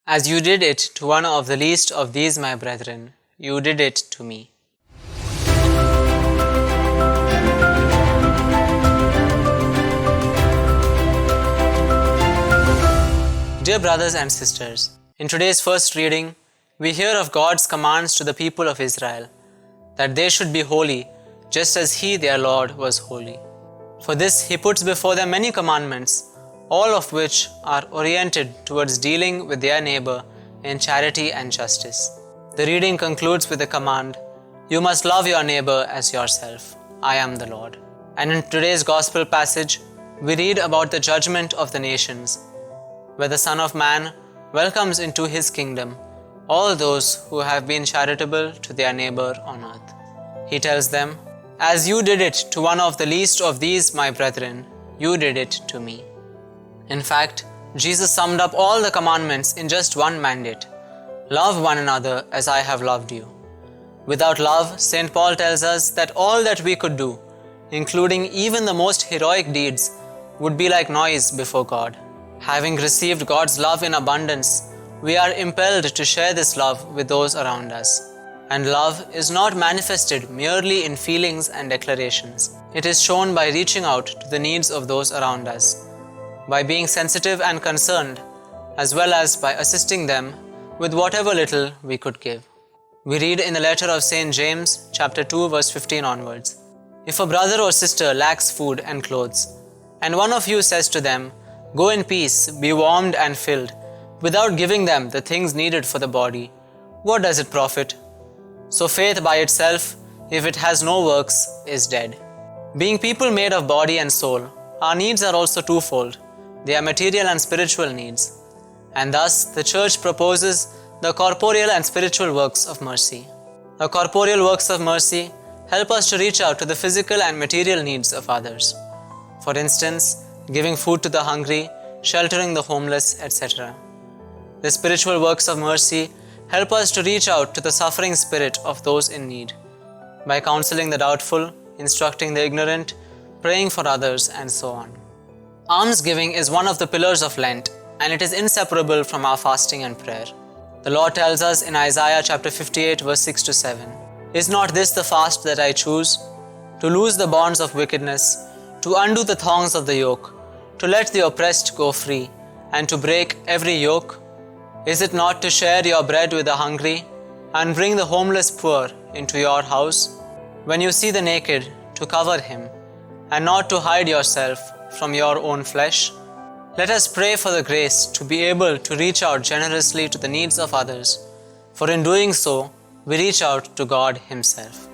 As you did it to one of the least of these my brethren, you did it to me. Dear brothers and sisters, in today's first reading, we hear of God's commands to the people of Israel, that they should be holy, just as He, their Lord, was holy. For this He puts before them many commandments, all of which are oriented towards dealing with their neighbor in charity and justice. The reading concludes with the command, "You must love your neighbor as yourself. I am the Lord." And in today's Gospel passage, we read about the judgment of the nations, where the Son of Man welcomes into His kingdom all those who have been charitable to their neighbor on earth. He tells them, "As you did it to one of the least of these my brethren, you did it to me." In fact, Jesus summed up all the commandments in just one mandate: love one another as I have loved you. Without love, St. Paul tells us that all that we could do, including even the most heroic deeds, would be like noise before God. Having received God's love in abundance, we are impelled to share this love with those around us. And love is not manifested merely in feelings and declarations. It is shown by reaching out to the needs of those around us, by being sensitive and concerned, as well as by assisting them with whatever little we could give. We read in the letter of St. James, chapter 2, verse 15 onwards, "If a brother or sister lacks food and clothes, and one of you says to them, 'Go in peace, be warmed and filled,' without giving them the things needed for the body, what does it profit? So faith by itself, if it has no works, is dead." Being people made of body and soul, our needs are also twofold. They are material and spiritual needs. And thus, the Church proposes the corporeal and spiritual works of mercy. The corporeal works of mercy help us to reach out to the physical and material needs of others. For instance, giving food to the hungry, sheltering the homeless, etc. The spiritual works of mercy help us to reach out to the suffering spirit of those in need, by counseling the doubtful, instructing the ignorant, praying for others, and so on. Almsgiving is one of the pillars of Lent, and it is inseparable from our fasting and prayer. The Lord tells us in Isaiah chapter 58, verse 6 to 7, "Is not this the fast that I choose? To loose the bonds of wickedness, to undo the thongs of the yoke, to let the oppressed go free, and to break every yoke? Is it not to share your bread with the hungry, and bring the homeless poor into your house? When you see the naked, to cover him, and not to hide yourself from your own flesh?" Let us pray for the grace to be able to reach out generously to the needs of others, for in doing so, we reach out to God Himself.